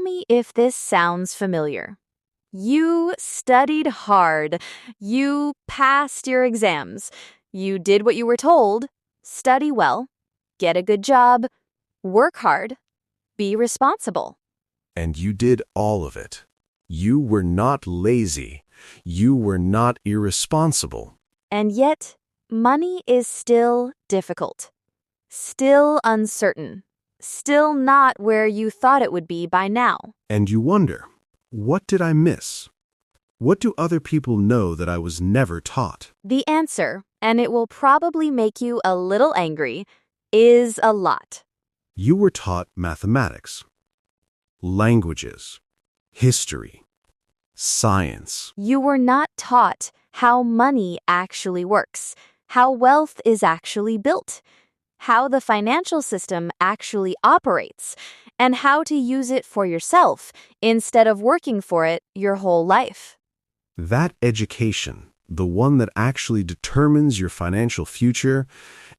me if this sounds familiar. You studied hard. You passed your exams. You did what you were told. Study well. Get a good job. Work hard. Be responsible. And you did all of it. You were not lazy. You were not irresponsible. And yet, money is still difficult. Still uncertain. Still not where you thought it would be by now. And you wonder, what did I miss? What do other people know that I was never taught? The answer, and it will probably make you a little angry, is a lot. You were taught mathematics, languages, history, science. You were not taught how money actually works, how wealth is actually built, how the financial system actually operates, and how to use it for yourself instead of working for it your whole life. That education, the one that actually determines your financial future,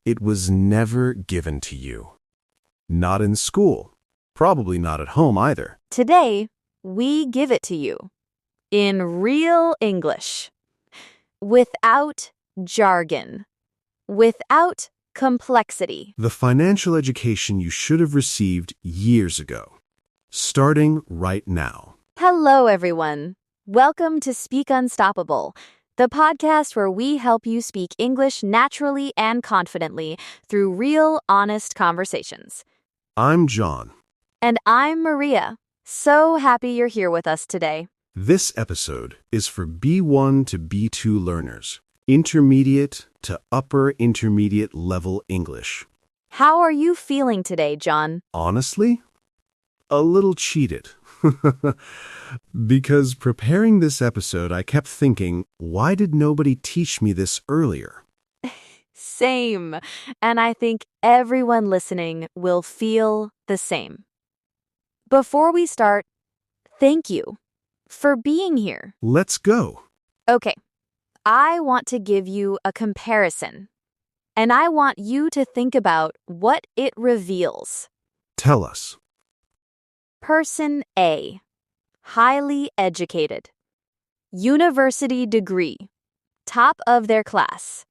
it was never given to you. Not in school, probably not at home either. Today, we give it to you. In real English. Without jargon. Without complexity. The financial education you should have received years ago, starting right now. Hello, everyone. Welcome to Speak Unstoppable, the podcast where we help you speak English naturally and confidently through real, honest conversations. I'm John. And I'm Maria. So happy you're here with us today. This episode is for B1 to B2 learners, intermediate to upper intermediate level English. How are you feeling today, John? Honestly, a little cheated. Because preparing this episode, I kept thinking, why did nobody teach me this earlier? Same. And I think everyone listening will feel the same. Before we start, thank you for being here. Let's go. Okay, I want to give you a comparison, and I want you to think about what it reveals. Tell us. Person A, highly educated, university degree, top of their class,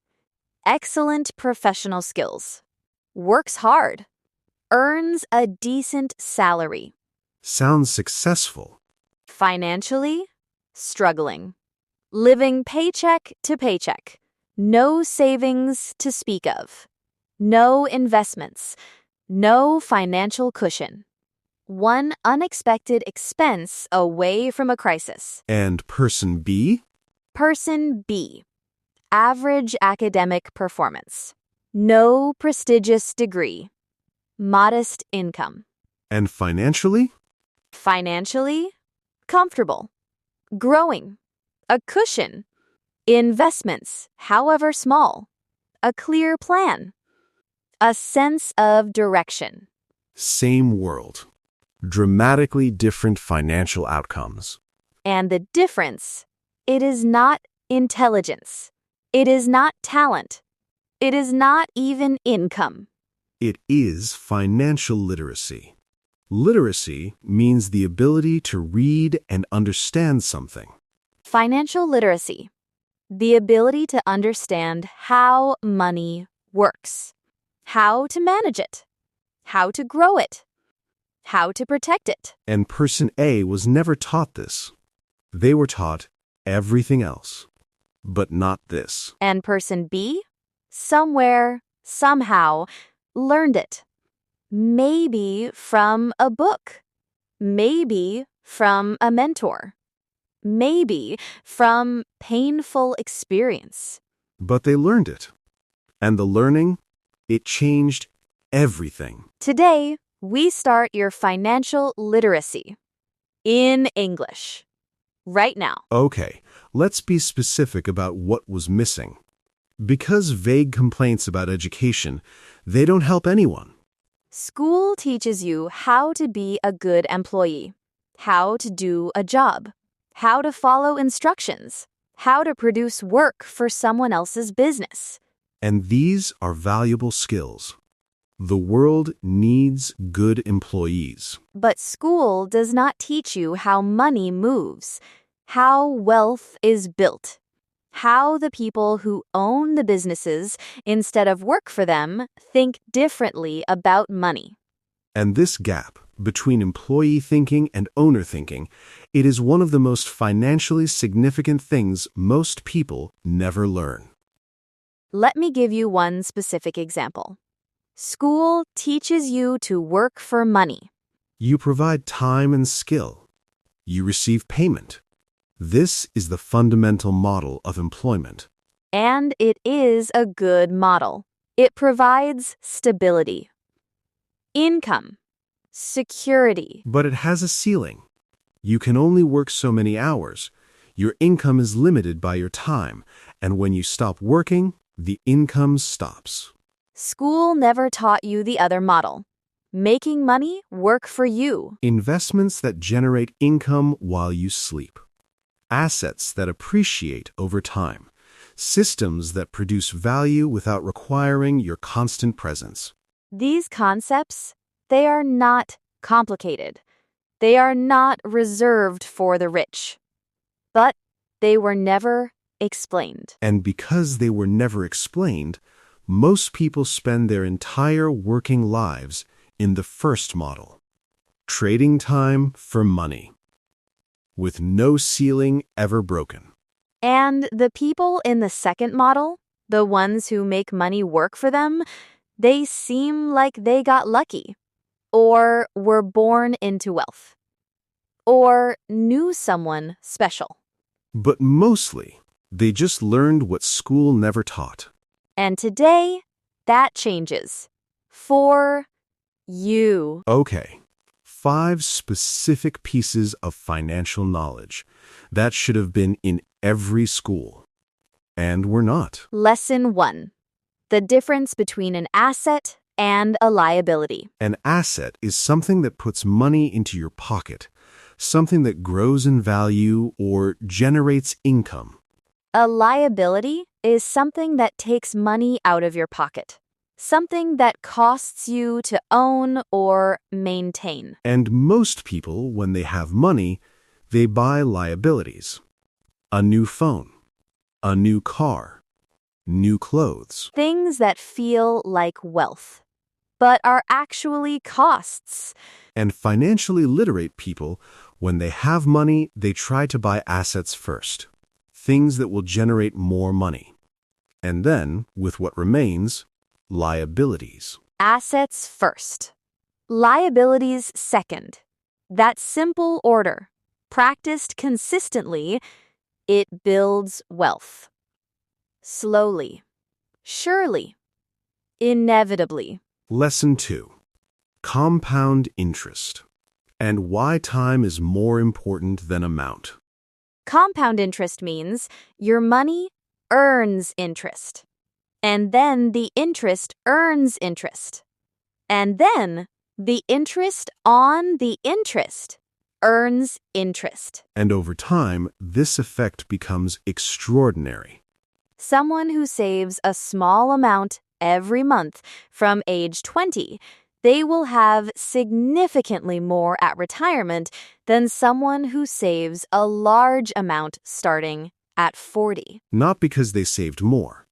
excellent professional skills, works hard, earns a decent salary. Sounds successful. Financially, struggling. Living paycheck to paycheck. No savings to speak of. No investments. No financial cushion. One unexpected expense away from a crisis. And person B? Person B. Average academic performance. No prestigious degree. Modest income. And financially? Financially, comfortable. Growing. A cushion. Investments, however small. A clear plan. A sense of direction. Same world. Dramatically different financial outcomes. And the difference, it is not intelligence. It is not talent. It is not even income. It is financial literacy. Literacy means the ability to read and understand something. Financial literacy. The ability to understand how money works. How to manage it. How to grow it. How to protect it. And person A was never taught this. They were taught everything else, but not this. And person B, somewhere, somehow, learned it. Maybe from a book. Maybe from a mentor. Maybe from painful experience. But they learned it. And the learning, it changed everything. Today, we start your financial literacy in English. Right now. Okay, let's be specific about what was missing. Because vague complaints about education, they don't help anyone. School teaches you how to be a good employee, how to do a job, how to follow instructions, how to produce work for someone else's business. And these are valuable skills. The world needs good employees. But school does not teach you how money moves, how wealth is built, how the people who own the businesses instead of work for them think differently about money. And this gap between employee thinking and owner thinking, it is one of the most financially significant things most people never learn. Let me give you one specific example. School teaches you to work for money. You provide time and skill. You receive payment. This is the fundamental model of employment. And it is a good model. It provides stability, income, security. But it has a ceiling. You can only work so many hours. Your income is limited by your time, and when you stop working, the income stops. School never taught you the other model. Making money work for you. Investments that generate income while you sleep. Assets that appreciate over time. Systems that produce value without requiring your constant presence. These concepts, they are not complicated. They are not reserved for the rich. But they were never explained. And because they were never explained, most people spend their entire working lives in the first model. Trading time for money. With no ceiling ever broken. And the people in the second model, the ones who make money work for them, they seem like they got lucky, or were born into wealth, or knew someone special. But mostly, they just learned what school never taught. And today, that changes. For you. Okay, 5 specific pieces of financial knowledge that should have been in every school. And were not. Lesson 1. The difference between an asset and a liability. An asset is something that puts money into your pocket, something that grows in value or generates income. A liability is something that takes money out of your pocket, something that costs you to own or maintain. And most people, when they have money, they buy liabilities. A new phone, a new car, new clothes. Things that feel like wealth, but are actually costs. And financially literate people, when they have money, they try to buy assets first, things that will generate more money. And then, with what remains, liabilities. Assets first, liabilities second. That simple order, practiced consistently, it builds wealth. Slowly, surely, inevitably. Lesson 2. Compound interest. And why time is more important than amount. Compound interest means your money earns interest. And then the interest earns interest. And then the interest on the interest earns interest. And over time, this effect becomes extraordinary. Someone who saves a small amount every month from age 20, they will have significantly more at retirement than someone who saves a large amount starting at 40. Not because they saved more,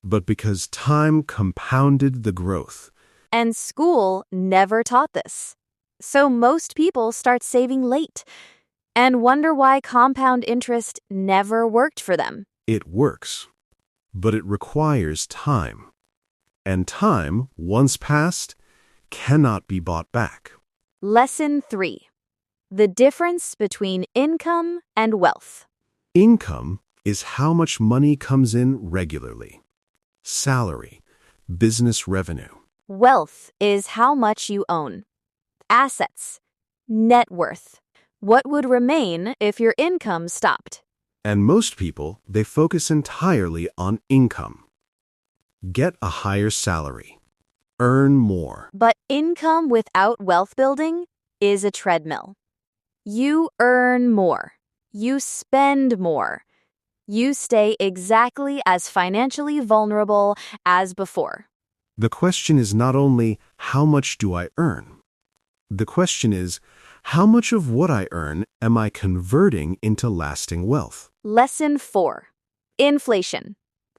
but because time compounded the growth. And school never taught this. So most people start saving late and wonder why compound interest never worked for them. It works, but it requires time. And time, once passed, cannot be bought back. Lesson 3. The difference between income and wealth. Income is how much money comes in regularly. Salary, business revenue. Wealth is how much you own. Assets, net worth. What would remain if your income stopped? And most people, they focus entirely on income. Get a higher salary. Earn more. But income without wealth building is a treadmill. You earn more. You spend more. You stay exactly as financially vulnerable as before. The question is not only how much do I earn? The question is, how much of what I earn am I converting into lasting wealth? Lesson 4. Inflation.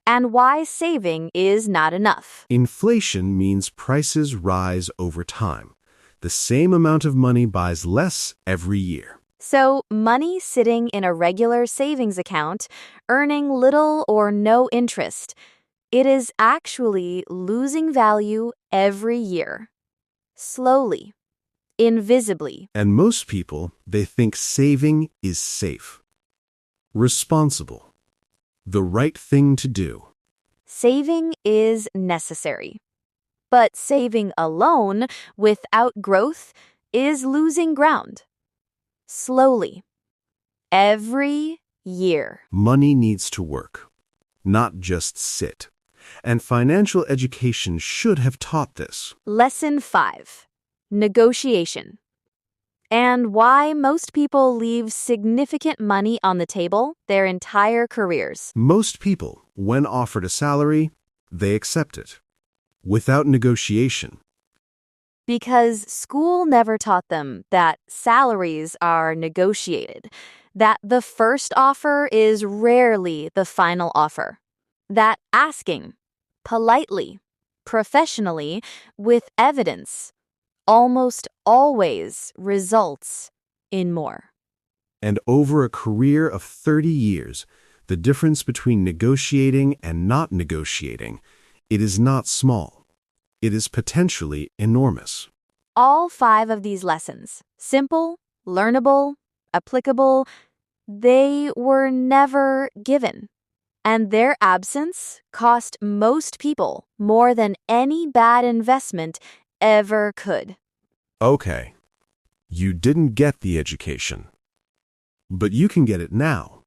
And why saving is not enough. Inflation means prices rise over time. The same amount of money buys less every year. So, money sitting in a regular savings account, earning little or no interest, it is actually losing value every year. Slowly, invisibly. And most people, they think saving is safe, responsible, the right thing to do. Saving is necessary. But saving alone, without growth, is losing ground. Slowly. Every year. Money needs to work, not just sit. And financial education should have taught this. Lesson 5. Negotiation. And why most people leave significant money on the table their entire careers. Most people, when offered a salary, they accept it, without negotiation. Because school never taught them that salaries are negotiated, that the first offer is rarely the final offer, that asking, politely, professionally, with evidence, almost always results in more. And over a career of 30 years, the difference between negotiating and not negotiating, it is not small. It is potentially enormous. All 5 of these lessons, simple, learnable, applicable, they were never given. And their absence cost most people more than any bad investment ever could. Okay, you didn't get the education, but you can get it now.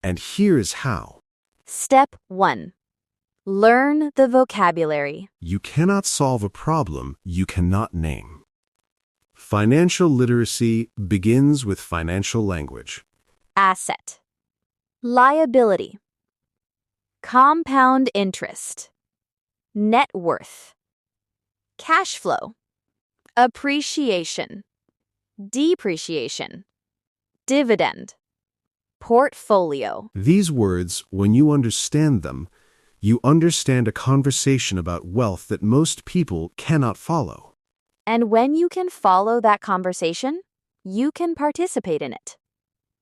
And here is how. Step 1. Learn the vocabulary. You cannot solve a problem you cannot name. Financial literacy begins with financial language. Asset. Liability. Compound interest. Net worth. Cash flow. Appreciation. Depreciation. Dividend. Portfolio. These words, when you understand them, you understand a conversation about wealth that most people cannot follow. And when you can follow that conversation, you can participate in it.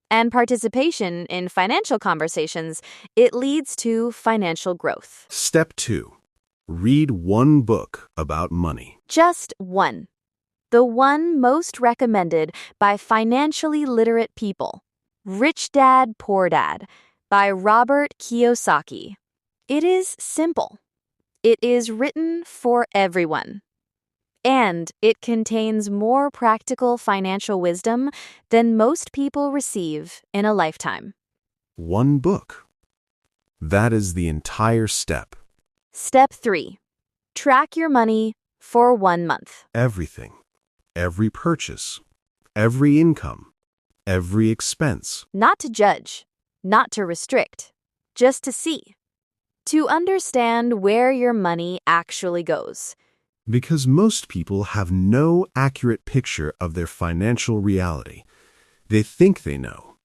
And participation in financial conversations, it leads to financial growth. Step 2. Read one book about money. Just one. The one most recommended by financially literate people. Rich Dad, Poor Dad by Robert Kiyosaki. It is simple. It is written for everyone. And it contains more practical financial wisdom than most people receive in a lifetime. One book. That is the entire step. Step 3. Track your money for 1 month. Everything. Every purchase. Every income. Every expense. Not to judge, not to restrict, just to see. To understand where your money actually goes. Because most people have no accurate picture of their financial reality. They think they know,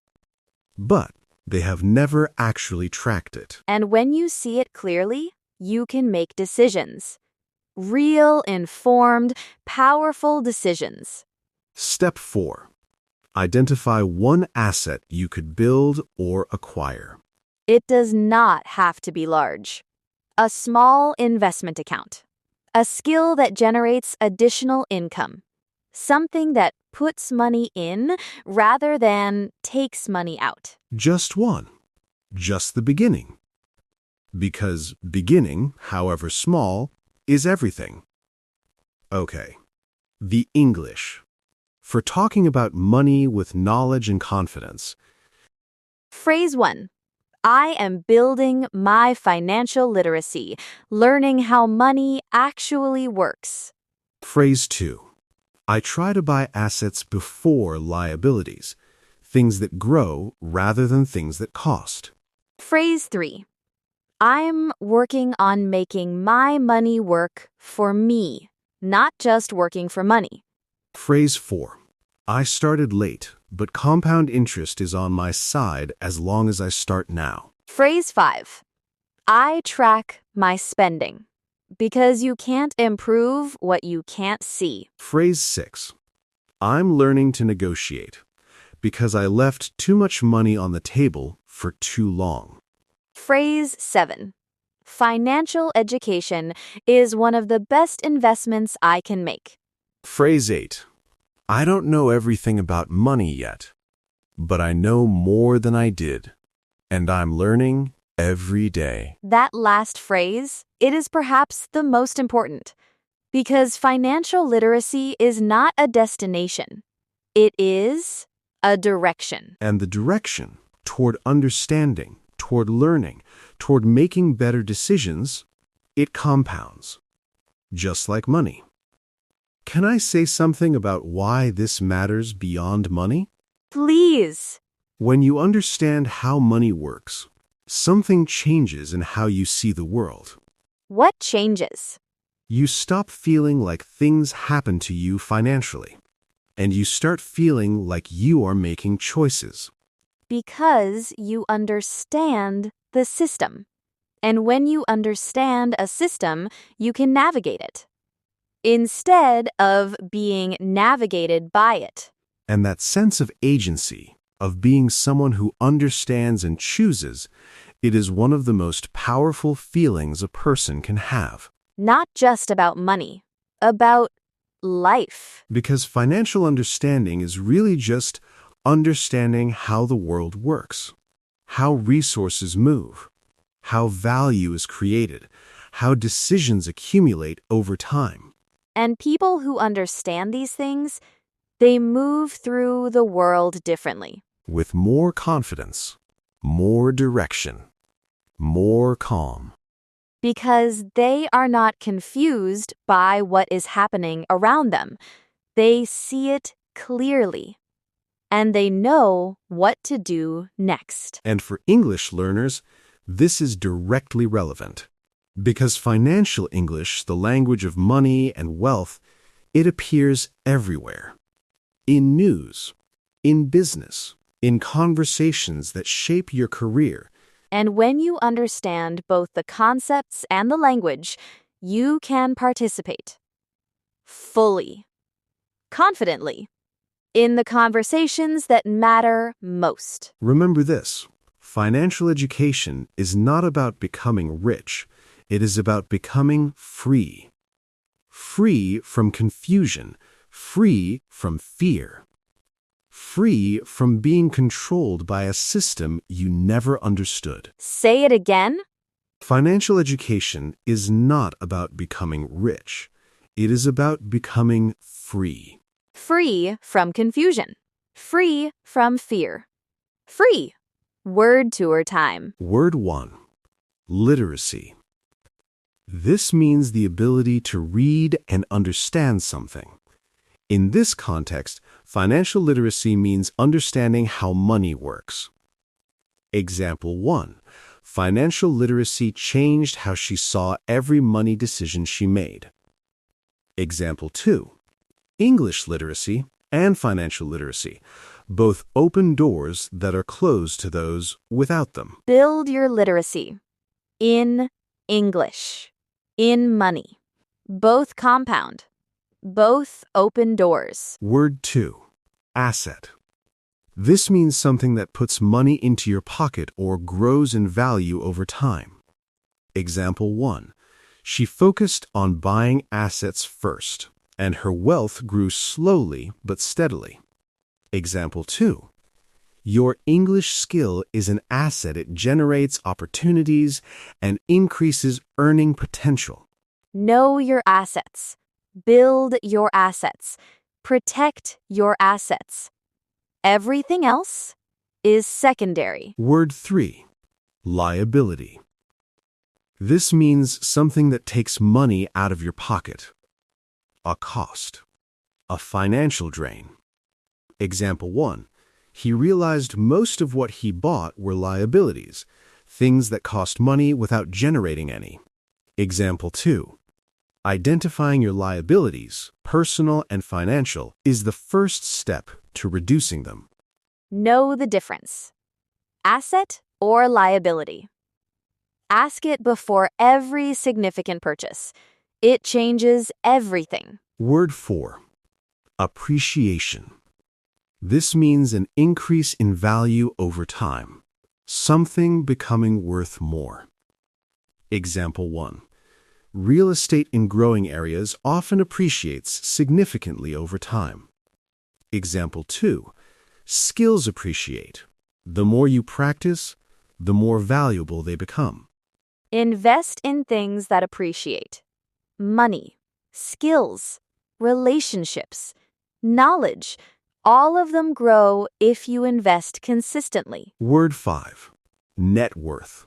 but they have never actually tracked it. And when you see it clearly, you can make decisions. Real, informed, powerful decisions. Step 4. Identify one asset you could build or acquire. It does not have to be large. A small investment account. A skill that generates additional income. Something that puts money in rather than takes money out. Just one. Just the beginning. Because beginning, however small, is everything. Okay. The English. For talking about money with knowledge and confidence. Phrase 1. I am building my financial literacy, learning how money actually works. Phrase 2. I try to buy assets before liabilities, things that grow rather than things that cost. Phrase 3. I'm working on making my money work for me, not just working for money. Phrase 4. I started late, but compound interest is on my side as long as I start now. Phrase 5. I track my spending because you can't improve what you can't see. Phrase 6. I'm learning to negotiate because I left too much money on the table for too long. Phrase 7. Financial education is one of the best investments I can make. Phrase 8. I don't know everything about money yet, but I know more than I did, and I'm learning every day. That last phrase, it is perhaps the most important, because financial literacy is not a destination. It is a direction. And the direction toward understanding, toward learning, toward making better decisions, it compounds, just like money. Can I say something about why this matters beyond money? Please. When you understand how money works, something changes in how you see the world. What changes? You stop feeling like things happen to you financially, and you start feeling like you are making choices. Because you understand the system. And when you understand a system, you can navigate it, instead of being navigated by it. And that sense of agency, of being someone who understands and chooses, it is one of the most powerful feelings a person can have. Not just about money, about life. Because financial understanding is really just understanding how the world works, how resources move, how value is created, how decisions accumulate over time. And people who understand these things, they move through the world differently. With more confidence, more direction, more calm. Because they are not confused by what is happening around them. They see it clearly. And they know what to do next. And for English learners, this is directly relevant. Because financial English, the language of money and wealth, it appears everywhere. In news, in business, in conversations that shape your career. And when you understand both the concepts and the language, you can participate fully, confidently, in the conversations that matter most. Remember this, financial education is not about becoming rich. It is about becoming free. Free from confusion, free from fear. Free from being controlled by a system you never understood. Say it again. Financial education is not about becoming rich. It is about becoming free. Free from confusion. Free from fear. Free. Word tour time. Word 1. Literacy. This means the ability to read and understand something. In this context, financial literacy means understanding how money works. Example 1. Financial literacy changed how she saw every money decision she made. Example 2. English literacy and financial literacy both open doors that are closed to those without them. Build your literacy. In English. In money. Both compound. Both open doors. Word 2. Asset. This means something that puts money into your pocket or grows in value over time. Example 1. She focused on buying assets first, and her wealth grew slowly but steadily. Example 2. Your English skill is an asset. It generates opportunities and increases earning potential. Know your assets. Build your assets. Protect your assets. Everything else is secondary. Word 3. Liability. This means something that takes money out of your pocket. A cost. A financial drain. Example 1. He realized most of what he bought were liabilities, things that cost money without generating any. Example 2. Identifying your liabilities, personal and financial, is the first step to reducing them. Know the difference. Asset or liability. Ask it before every significant purchase. It changes everything. Word 4. Appreciation. This means an increase in value over time, something becoming worth more. Example 1. Real estate in growing areas often appreciates significantly over time. Example 2. Skills appreciate. The more you practice, the more valuable they become. Invest in things that appreciate. Money, skills, relationships, knowledge. All of them grow if you invest consistently. Word 5. Net worth.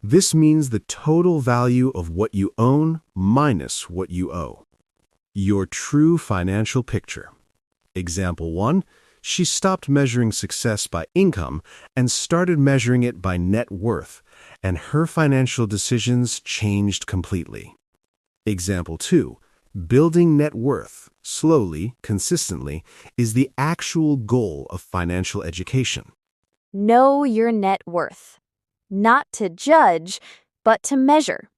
This means the total value of what you own minus what you owe. Your true financial picture. Example 1. She stopped measuring success by income and started measuring it by net worth, and her financial decisions changed completely. Example 2. Building net worth, slowly, consistently, is the actual goal of financial education. Know your net worth. Not to judge, but to measure.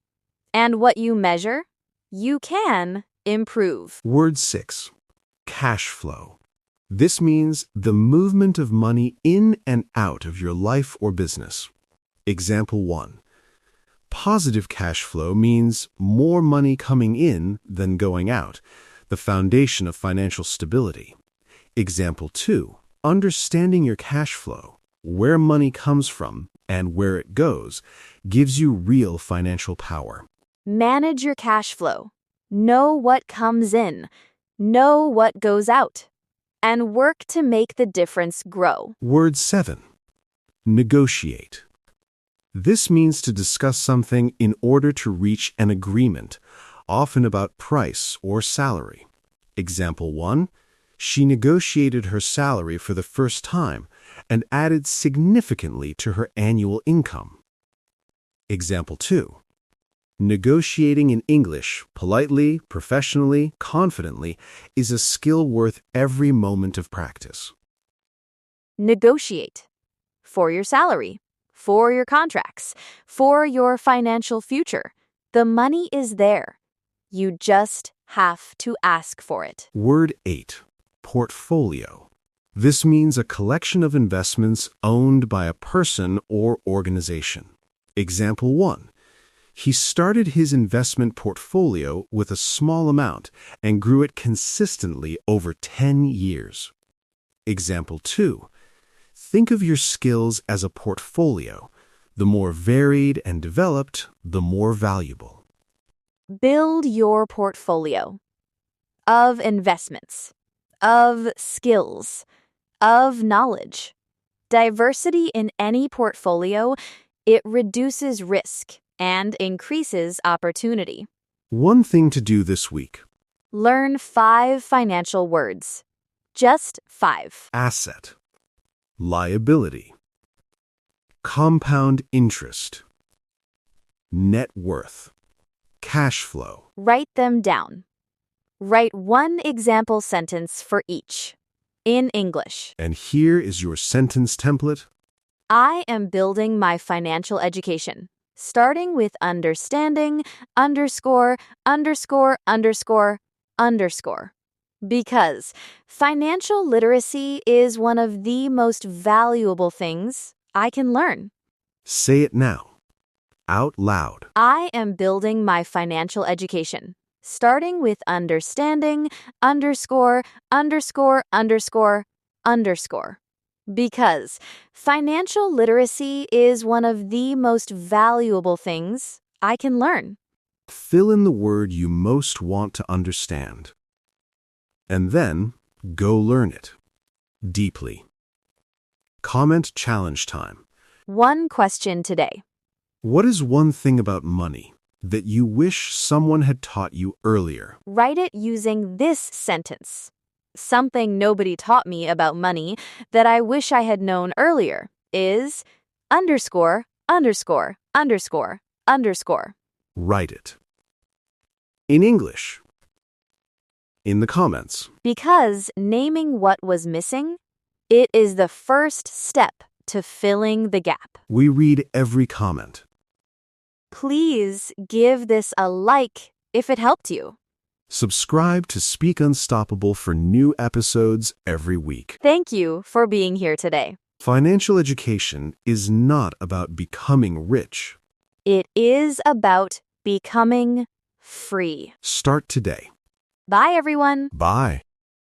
And what you measure, you can improve. Word 6. Cash flow. This means the movement of money in and out of your life or business. Example 1. Positive cash flow means more money coming in than going out, the foundation of financial stability. Example 2. Understanding your cash flow, where money comes from and where it goes, gives you real financial power. Manage your cash flow. Know what comes in. Know what goes out. And work to make the difference grow. Word 7. Negotiate. This means to discuss something in order to reach an agreement, often about price or salary. Example 1. She negotiated her salary for the first time and added significantly to her annual income. Example 2. Negotiating in English, politely, professionally, confidently, is a skill worth every moment of practice. Negotiate. For your salary. For your contracts. For your financial future. The money is there. You just have to ask for it. Word 8. Portfolio. This means a collection of investments owned by a person or organization. Example 1. He started his investment portfolio with a small amount and grew it consistently over 10 years. Example 2. Think of your skills as a portfolio. The more varied and developed, the more valuable. Build your portfolio of investments, of skills, of knowledge. Diversity in any portfolio, it reduces risk and increases opportunity. One thing to do this week. Learn 5 financial words. Just 5. Asset. Liability. Compound interest. Net worth. Cash flow. Write them down. Write one example sentence for each. In English. And here is your sentence template. I am building my financial education, starting with understanding, underscore, underscore, underscore, underscore. Because financial literacy is one of the most valuable things I can learn. Say it now, out loud. I am building my financial education, starting with understanding, underscore, underscore, underscore, underscore. Because financial literacy is one of the most valuable things I can learn. Fill in the word you most want to understand. And then, go learn it. Deeply. Comment challenge time. One question today. What is one thing about money that you wish someone had taught you earlier? Write it using this sentence. Something nobody taught me about money that I wish I had known earlier is underscore, underscore, underscore, underscore. Write it. In English. In the comments. Because naming what was missing, it is the first step to filling the gap. We read every comment. Please give this a like if it helped you. Subscribe to Speak Unstoppable for new episodes every week. Thank you for being here today. Financial education is not about becoming rich. It is about becoming free. Start today. Bye, everyone. Bye.